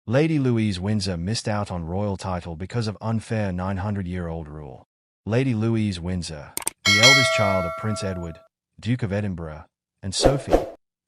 Lady Louise Windsor missed out on royal title because of unfair 900-year-old rule. Lady Louise Windsor, the eldest child of Prince Edward, Duke of Edinburgh, and Sophie,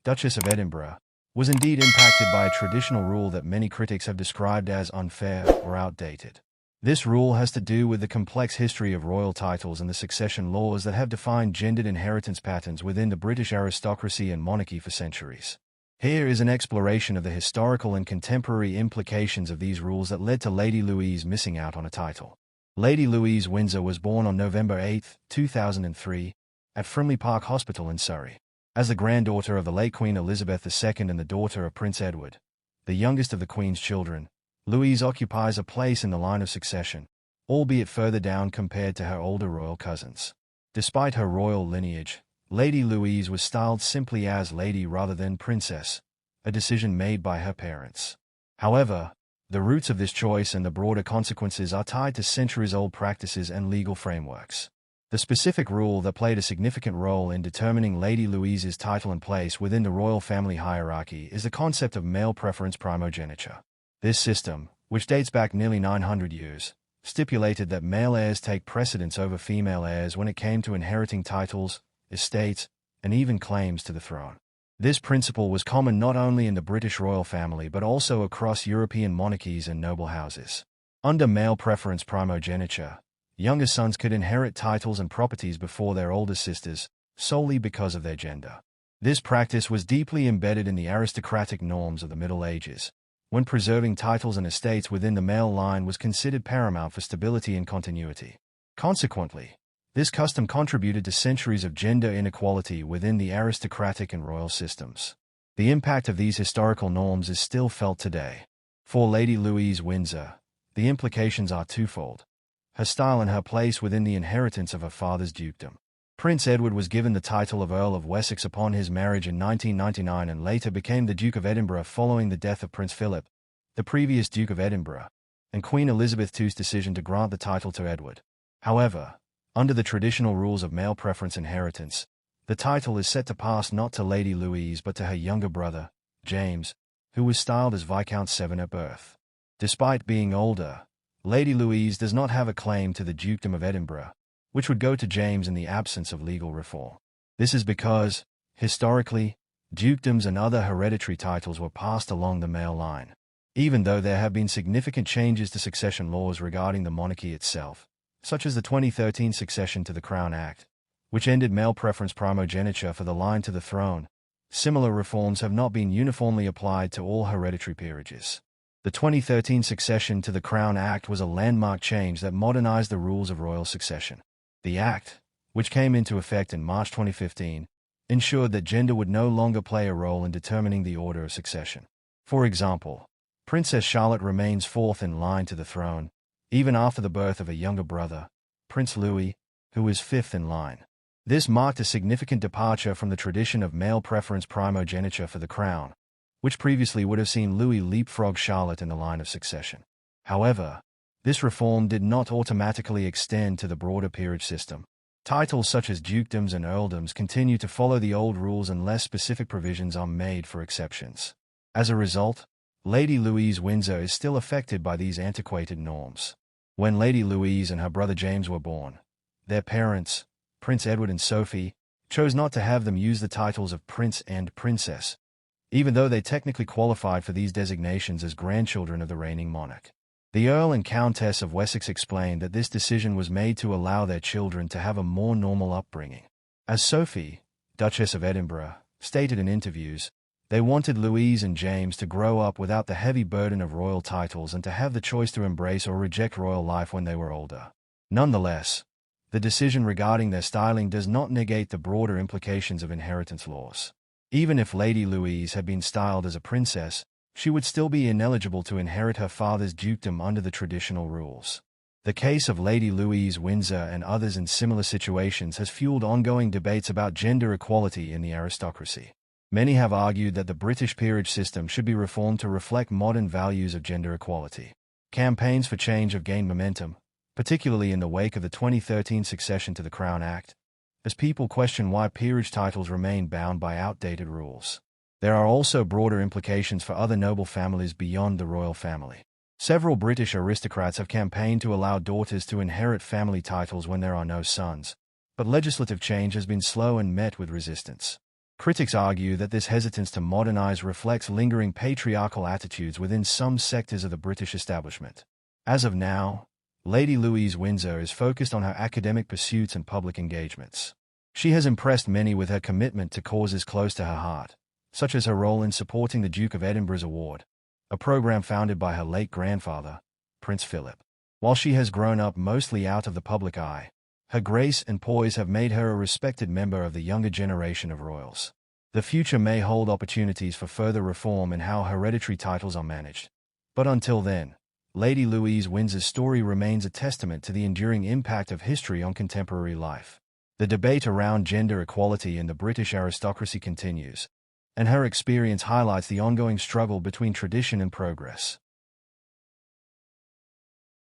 Duchess of Edinburgh, was indeed impacted by a traditional rule that many critics have described as unfair or outdated. This rule has to do with the complex history of royal titles and the succession laws that have defined gendered inheritance patterns within the British aristocracy and monarchy for centuries. Here is an exploration of the historical and contemporary implications of these rules that led to Lady Louise missing out on a title. Lady Louise Windsor was born on November 8, 2003, at Frimley Park Hospital in Surrey. As the granddaughter of the late Queen Elizabeth II and the daughter of Prince Edward, the youngest of the Queen's children, Louise occupies a place in the line of succession, albeit further down compared to her older royal cousins. Despite her royal lineage, Lady Louise was styled simply as Lady rather than Princess, a decision made by her parents. However, the roots of this choice and the broader consequences are tied to centuries-old practices and legal frameworks. The specific rule that played a significant role in determining Lady Louise's title and place within the royal family hierarchy is the concept of male preference primogeniture. This system, which dates back nearly 900 years, stipulated that male heirs take precedence over female heirs when it came to inheriting titles, estates, and even claims to the throne. This principle was common not only in the British royal family but also across European monarchies and noble houses. Under male preference primogeniture, younger sons could inherit titles and properties before their older sisters, solely because of their gender. This practice was deeply embedded in the aristocratic norms of the Middle Ages, when preserving titles and estates within the male line was considered paramount for stability and continuity. Consequently, this custom contributed to centuries of gender inequality within the aristocratic and royal systems. The impact of these historical norms is still felt today. For Lady Louise Windsor, the implications are twofold: her style and her place within the inheritance of her father's dukedom. Prince Edward was given the title of Earl of Wessex upon his marriage in 1999 and later became the Duke of Edinburgh following the death of Prince Philip, the previous Duke of Edinburgh, and Queen Elizabeth II's decision to grant the title to Edward. However, under the traditional rules of male preference inheritance, the title is set to pass not to Lady Louise but to her younger brother, James, who was styled as Viscount Severn at birth. Despite being older, Lady Louise does not have a claim to the Dukedom of Edinburgh, which would go to James in the absence of legal reform. This is because, historically, dukedoms and other hereditary titles were passed along the male line. Even though there have been significant changes to succession laws regarding the monarchy itself, such as the 2013 Succession to the Crown Act, which ended male preference primogeniture for the line to the throne, similar reforms have not been uniformly applied to all hereditary peerages. The 2013 Succession to the Crown Act was a landmark change that modernized the rules of royal succession. The Act, which came into effect in March 2015, ensured that gender would no longer play a role in determining the order of succession. For example, Princess Charlotte remains fourth in line to the throne, even after the birth of a younger brother, Prince Louis, who is fifth in line. This marked a significant departure from the tradition of male preference primogeniture for the crown, which previously would have seen Louis leapfrog Charlotte in the line of succession. However, this reform did not automatically extend to the broader peerage system. Titles such as dukedoms and earldoms continue to follow the old rules unless specific provisions are made for exceptions. As a result, Lady Louise Windsor is still affected by these antiquated norms. When Lady Louise and her brother James were born, their parents, Prince Edward and Sophie, chose not to have them use the titles of Prince and Princess, even though they technically qualified for these designations as grandchildren of the reigning monarch. The Earl and Countess of Wessex explained that this decision was made to allow their children to have a more normal upbringing. As Sophie, Duchess of Edinburgh, stated in interviews, they wanted Louise and James to grow up without the heavy burden of royal titles and to have the choice to embrace or reject royal life when they were older. Nonetheless, the decision regarding their styling does not negate the broader implications of inheritance laws. Even if Lady Louise had been styled as a princess, she would still be ineligible to inherit her father's dukedom under the traditional rules. The case of Lady Louise Windsor and others in similar situations has fueled ongoing debates about gender equality in the aristocracy. Many have argued that the British peerage system should be reformed to reflect modern values of gender equality. Campaigns for change have gained momentum, particularly in the wake of the 2013 Succession to the Crown Act, as people question why peerage titles remain bound by outdated rules. There are also broader implications for other noble families beyond the royal family. Several British aristocrats have campaigned to allow daughters to inherit family titles when there are no sons, but legislative change has been slow and met with resistance. Critics argue that this hesitance to modernize reflects lingering patriarchal attitudes within some sectors of the British establishment. As of now, Lady Louise Windsor is focused on her academic pursuits and public engagements. She has impressed many with her commitment to causes close to her heart, such as her role in supporting the Duke of Edinburgh's award, a program founded by her late grandfather, Prince Philip. While she has grown up mostly out of the public eye, her grace and poise have made her a respected member of the younger generation of royals. The future may hold opportunities for further reform in how hereditary titles are managed. But until then, Lady Louise Windsor's story remains a testament to the enduring impact of history on contemporary life. The debate around gender equality in the British aristocracy continues, and her experience highlights the ongoing struggle between tradition and progress.